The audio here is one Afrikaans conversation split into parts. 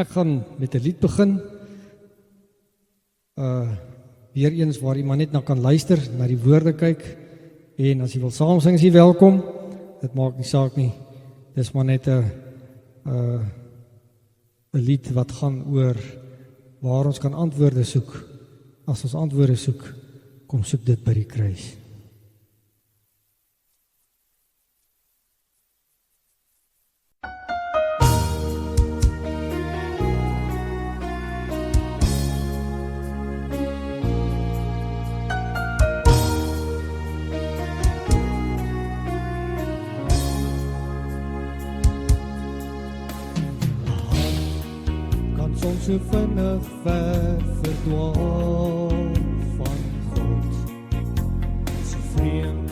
Ek gaan met 'n lied begin. Weer eens waar jy maar net na kan luister, na die woorde kyk. En as jy wil saam sing, is jy welkom. Dit maak nie saak nie. Dis maar net 'n lied wat gaan oor waar ons kan antwoorde soek. As ons antwoorde soek, kom soek dit by die kruis. Soms so vinnig ver verdwaal van God. So vreemd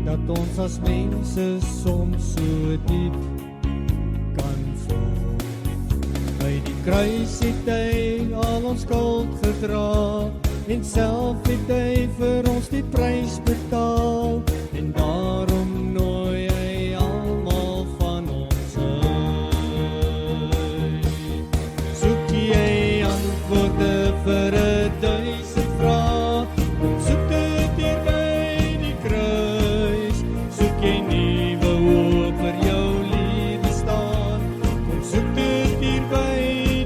dat ons as mense soms so diep kan val. By die kruis het hy al ons skuld gedra, en self het hy vir ons die prys betaal, en daarom nooi hy almal van ons vir 1000 vrae, soek dit hier by die kruis, soek jy nuwe hoop vir jou lewe staan, kom soek dit hier by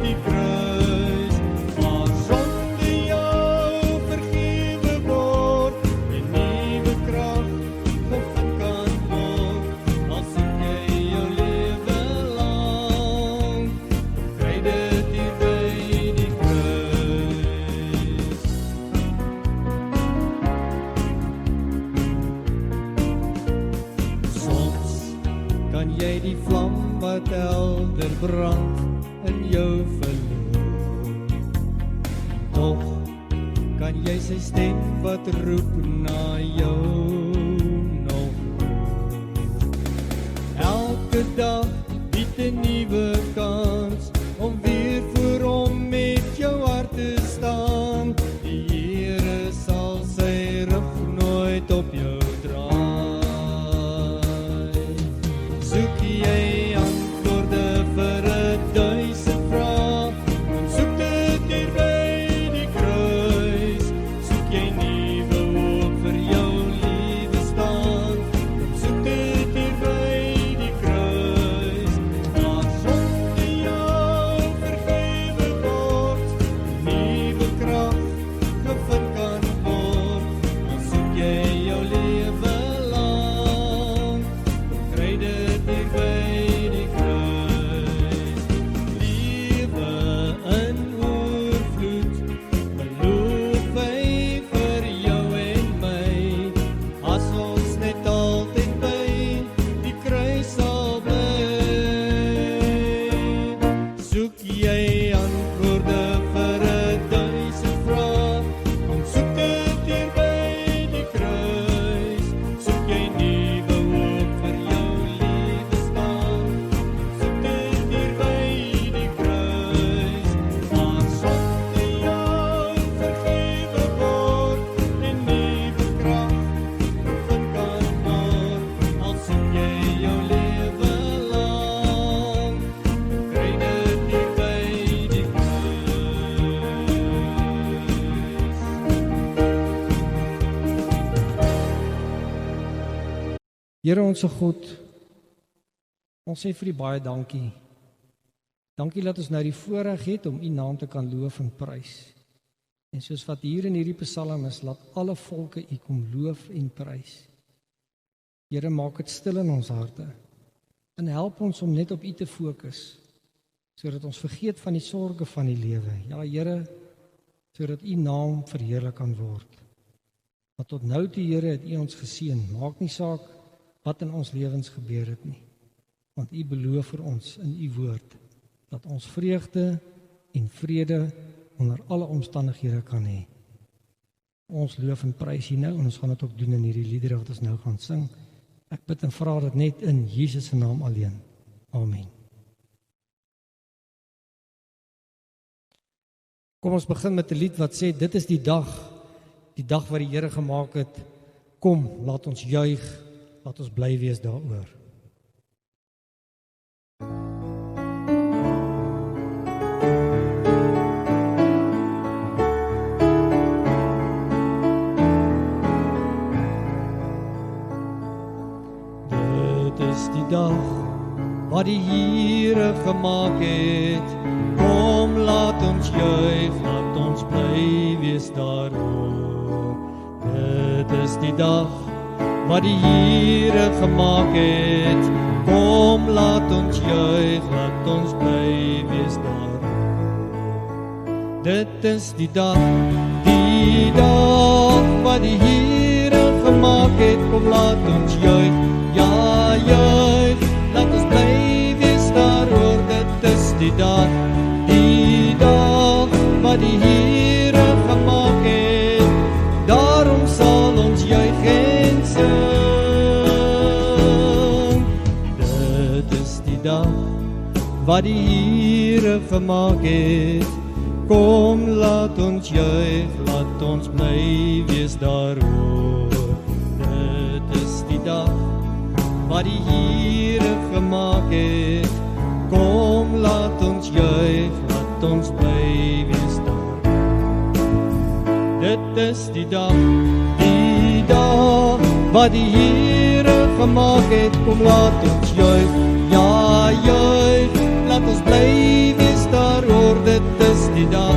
die kruis, waar sonde jou vergewe word, en nuwe krag gevind kan word, al soek jy jou lewe lang, kry dit hier by die kruis. Kan jy die vlam wat helder brand in jou verloor? Toch kan jy sy stem wat roep na jou nog hoor. Elke dag bied 'n nuwe kans om weer voor hom met jou hart te staan. Die Here sal sy rug nooit op jou draai. Soek jy antwoorde vir 1000 vrae, soek dit hier by die kruis, soek jy nuwe hoop vir jou lewe staan, soek dit hier by die kruis, waar sonde jou vergewe word, nuwe krag gevind kan word, dan soek jy jou lewe lang, kry dit hier by die kruis. Lewe in oorvloed, beloof hy vir jou en my, as ons net altyd by die kruis sal bly. Soek jy antwoorde vir 1000 vrae, kom soek dit hier by die kruis, soek jy nuwe hoop vir jou lewe staan, soek dit hier by die kruis, waar sonde jou vergewe word, en nuwe krag gevind kan word, al soek jy jou lewe lang, kry dit hier by die kruis. Here onse God, ons sê vir U baie dankie. Dankie dat ons nou die voorreg het om U naam te kan loof en prys. En soos wat hier in hierdie psalm is, laat alle volke U kom loof en prys. Here, maak dit stil in ons harte en help ons om net op U te fokus, sodat ons vergeet van die sorge van die lewe. Ja, Here, sodat U naam verheerlik kan word. Want tot nou toe, Here, het U ons geseën. Maak nie saak wat in ons lewens gebeur het nie. Want U beloof vir ons in U woord dat ons vreugde en vrede onder alle omstandighede kan hê. Ons loof en prys U nou, en ons gaan dit ook doen in hierdie liedere wat ons nou gaan sing. Ek bid en vra dit net in Jesus se naam alleen. Amen. Kom ons begin met 'n lied wat sê, dit is die dag wat die Here gemaak het. Kom, laat ons juig, laat ons bly wees daaroor. gemaak het. Kom, laat ons juig, laat ons bly wees daaroor. Dit is die dag wat die Here gemaak het. Kom, laat ons juig, laat ons bly wees daaroor. Dit is die dag wat die Here gemaak het. Kom, laat ons juig, ja juig, laat ons bly wees daaroor. Dit is die dag wat die Here gemaak het. Daarom sal ons juig en sing. Dit is die dag wat die Here gemaak het. Kom, laat ons juig, laat ons bly wees daaroor. Dit is die dag wat die Here gemaak het. Kom, laat ons juig, laat ons bly wees daaroor. Dit is die dag wat die Here gemaak het. Kom, laat ons juig, ja juig, laat ons bly wees daaroor. Dit is die dag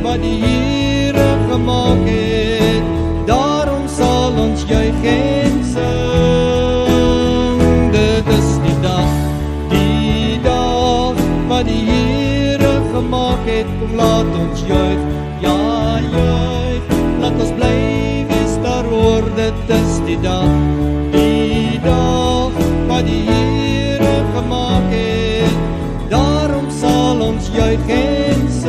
wat die Here gemaak het. Daarom sal ons juig en sing. Dit is die dag wat die Here gemaak het. Kom, laat ons juig, ja juig, laat ons bly wees daaroor. Dit is die dag wat die Here gemaak het. Daarom sal ons juig en sing.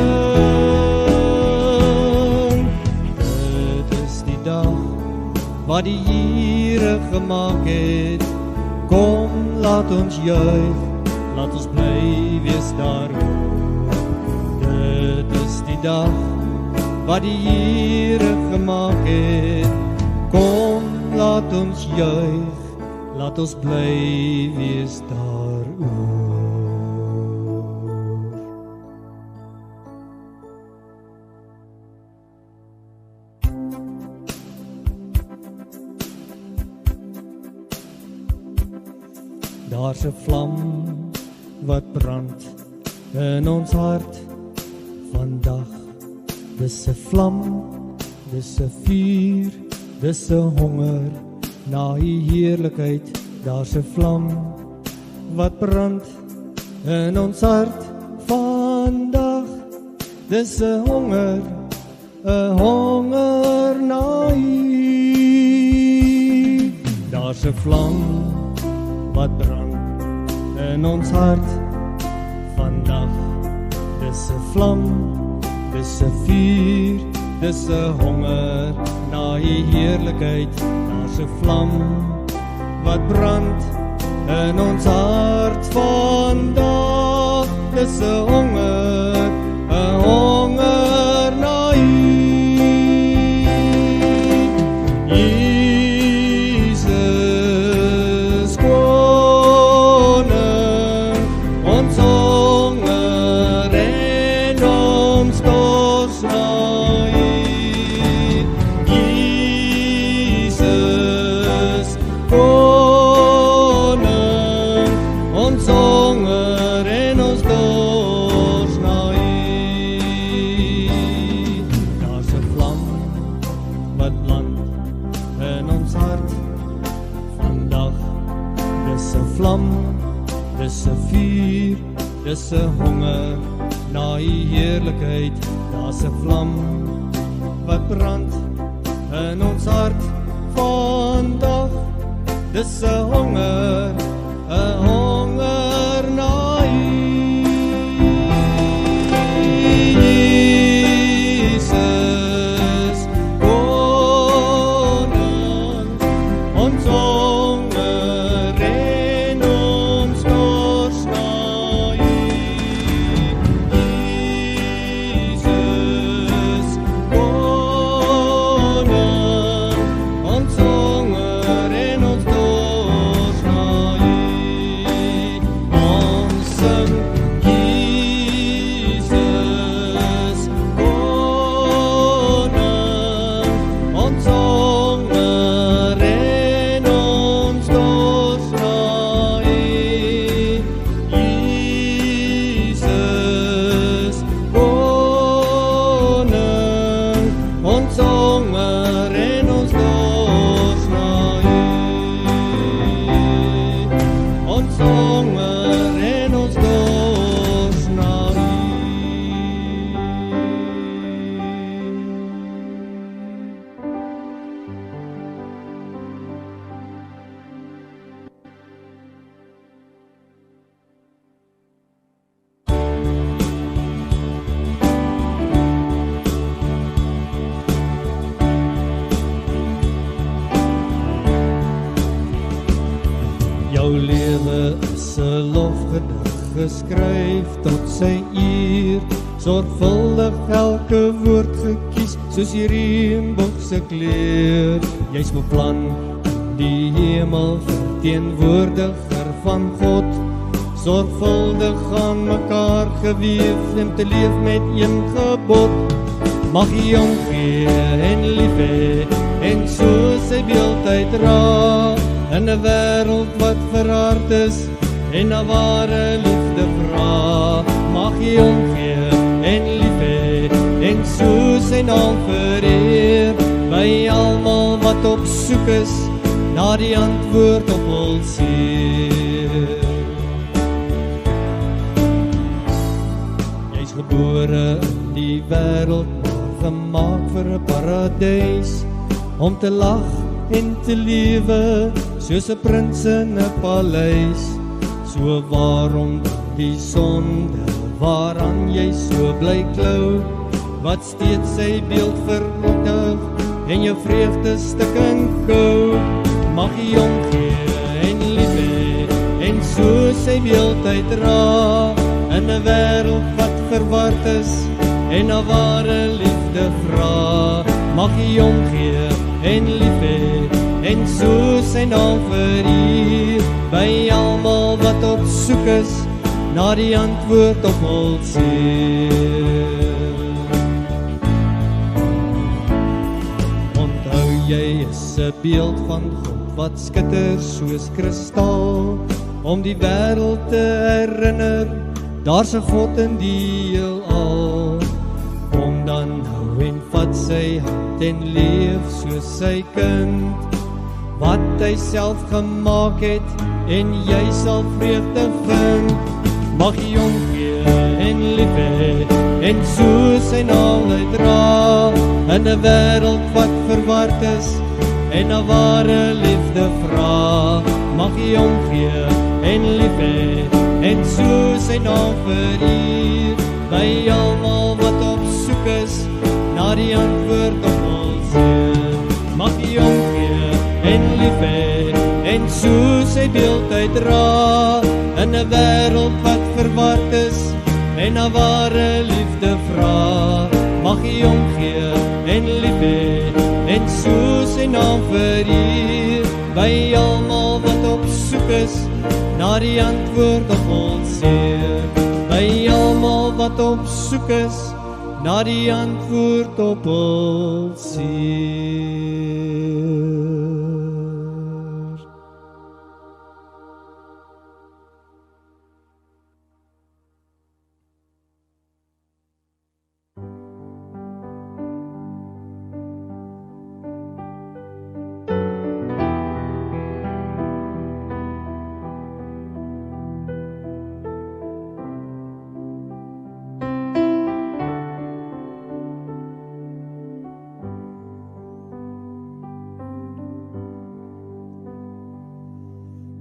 Dit is die dag wat die Here gemaak het. Kom, laat ons juig, laat ons bly wees daaroor. Dit is die dag wat die Here gemaak het. Kom, laat ons juig, laat ons bly wees daaroor. Daar's 'n vlam wat brand in ons hart vandag. Dis 'n vlam, dis 'n vuur, dis 'n honger na die heerlikheid. Daar's 'n vlam wat brand in ons hart vandag. Dis 'n honger na U. Daar's 'n vlam wat brand in ons hart vandag. Dis 'n vlam, dis 'n vuur, dis 'n honger na die heerlikheid. Daar's 'n vlam wat brand in ons hart vandag. Dis 'n honger na U. Jesus koning, ons honger en ons dors na U. Jesus koning, ons honger en ons dors na U. Daar's 'n vlam wat brand in ons hart vandag. Dis 'n vlam, dis 'n vuur, dis 'n honger na U heerlikheid. Daar's 'n vlam wat brand in ons hart vandag. Dis 'n honger na U. Jesus koning, ons honger en ons dors na U. Jesus koning, ons honger en ons dors na U. Ons sing Jesus koning, ons honger en ons dors na U. 'n lofgedig geskryf tot sy eer, sorgvuldig elke woord gekies, soos die reënboog se kleur. Jy's beplan in die hemel, verteenwoordiger van God, sorgvuldig aan mekaar geweef, en te leef met een gebod. Mag jy omgee en lief hê, en so sy beeld uitdra, in 'n wêreld wat verhard is, en na ware liefde vra. Mag jy omgee en lief hê, en so sy naam vereer, by almal wat op soek is, na die antwoord op hul seer. Jy's gebore in die wêreld, gemaak vir 'n paradys, om te lag en te lewe, soos 'n prins in 'n paleis. So waarom die sonde, waaraan jy so bly klou, wat steeds sy beeld vernietig, en jou vreugde stukken kou. Mag jy omgee en lief hê, en so sy beeld uitdra, in 'n wêreld wat verward is, en na ware liefde vra. Mag jy omgee en lief hê, en so sy naam vereer, by almal wat op soek is, na die antwoord op hul seer. Onthou jy is 'n beeld van God, wat skitter soos kristal, om die wêreld te herinner, daar's 'n God in die heelal. Kom dan nou en vat sy hand en leef soos sy kind, wat hy self gemaak het, en jy sal vreugde vind. Mag jy omgee en lief hê, en so sy naam uitdra, in 'n wêreld wat verward is, en na ware liefde vra. Mag jy omgee en lief hê, en so sy naam vereer, by almal wat op soek is, na die antwoord op hul seer. Mag jy omgee en lief hê, en so sy beeld uitdra, in 'n wêreld wat verward is, en na ware liefde vra. Mag jy omgee en lief hê, en so sy naam vereer, by almal wat op soek is, na die antwoord op hul seer. By almal wat op soek is, na die antwoord op hul seer.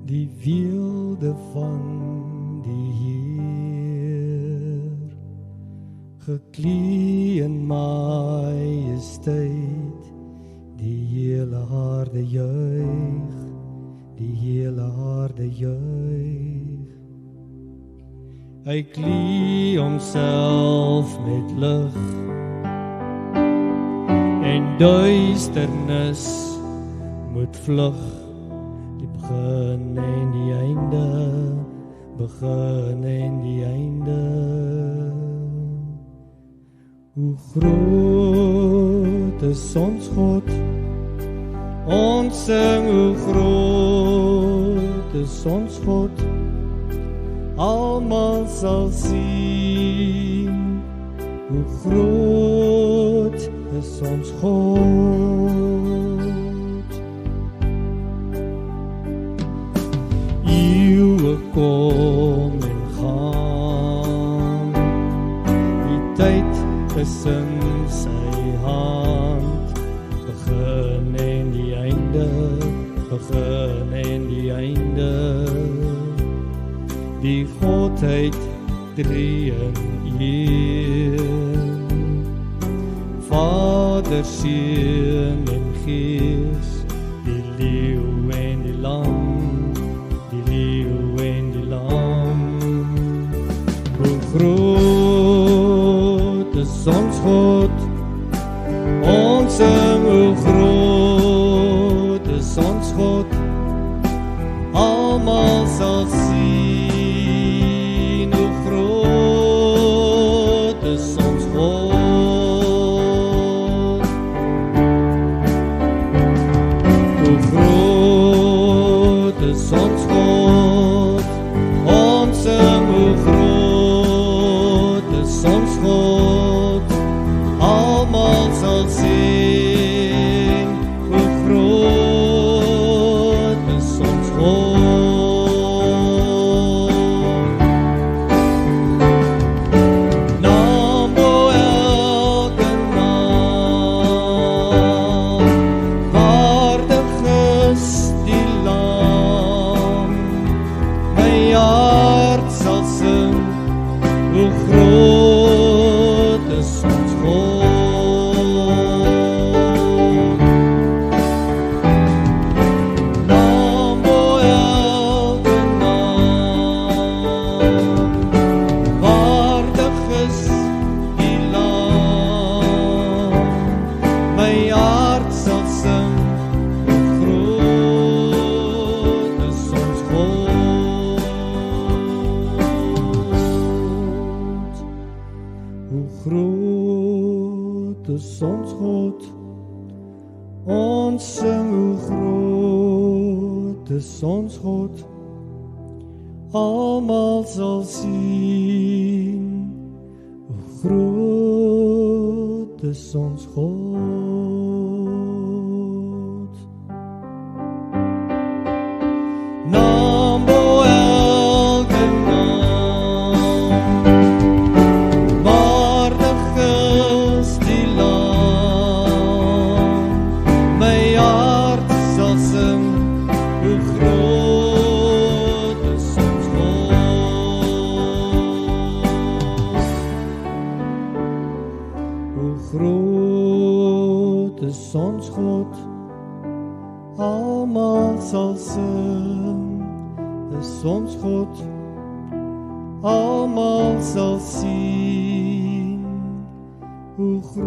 Die weelde van die Heer, geklee in majesteit, die hele aarde juig, die hele aarde juig. Hy klee homself met lig, en duisternis moet vlug. Begin en die einde, begin en die einde. Hoe groot is ons God, ons sing hoe groot is ons God, almal sal sien, hoe groot is ons God. Kom en gaan, die tyd is in sy hand, begin en die einde, begin en die einde. Die Godheid drie in een, Vader, Seun en Gees, die leeu en die lam, die leeu en die lam. groot is ons God. Ons sing hoe groot is ons God. Almal sal sien hoe groot is ons God. Hoe groot is ons God. Ons sing hoe groot is ons God. Almal sal sien hoe groot is ons God. Naam bo elke naam, waardig is die Lam. My hart sal sing hoe groot is ons God. Naam bo elke naam, waardig is die Lam. My hart sal sing hoe groot is ons God. Hoe groot is ons God. Ons sing hoe groot is ons God. Almal sal sien hoe groot is ons God. Naam bo elke naam, waardig is die Lam. My hart sal sing hoe groot is ons God. Hoe groot is ons God. Almal sal sing is ons God. Almal sal sien hoe groot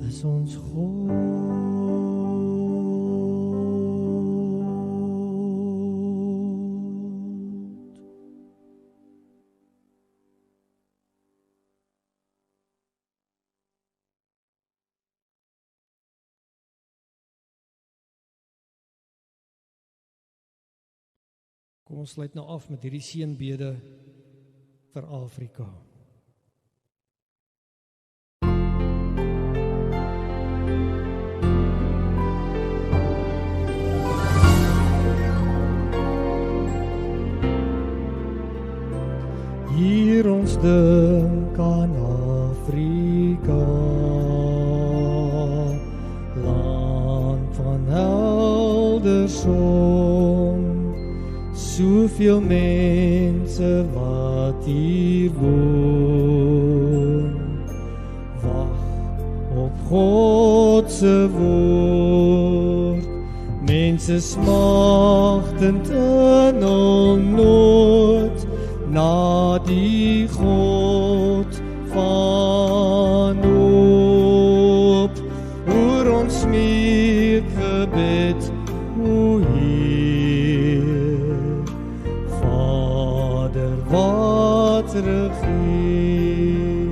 is ons God. Kom ons sluit nou af met hierdie seënbede vir Afrika. Hier ons dink aan Afrika, land van helder son. Soveel mense wat hier woon, wag op God se woord. Mense smagtend in hul nood, na die God van hoop. Hoor ons smeekgebed, o Heer, Vader wat regeer.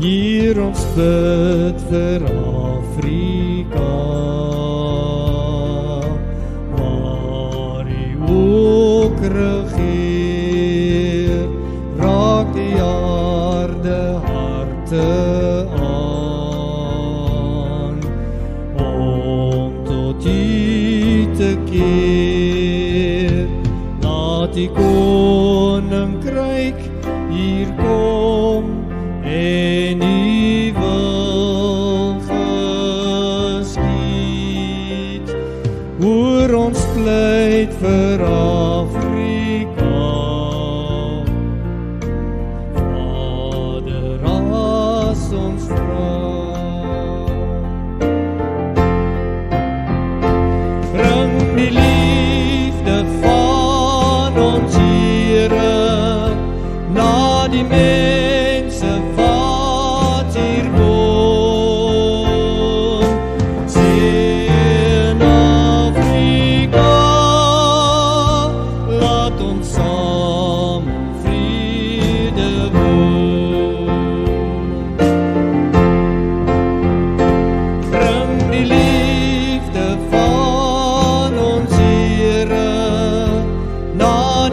Hier ons bid vir Afrika, ook regeer. Raak die aarde harte aan, om tot U te keer. Laat die koninkryk hier kom, en U wil geskied. Hoor ons pleit vir Afrika, Vader, as ons vra. Bring die liefde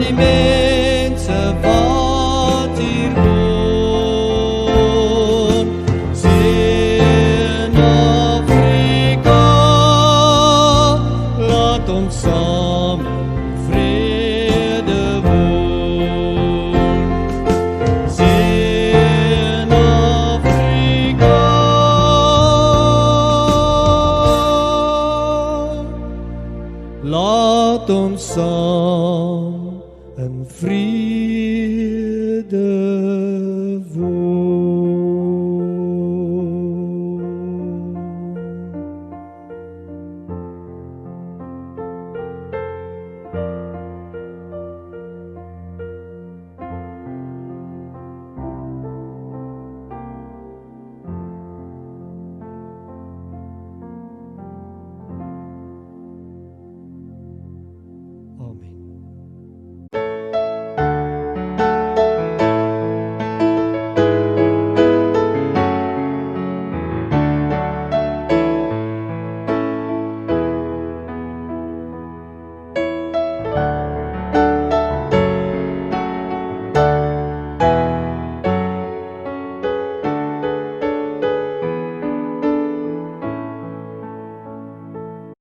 die mense wat hier woon. Suid-Afrika, laat ons saam in vrede woon. Suid-Afrika, laat ons saam in vrede woon. Amen.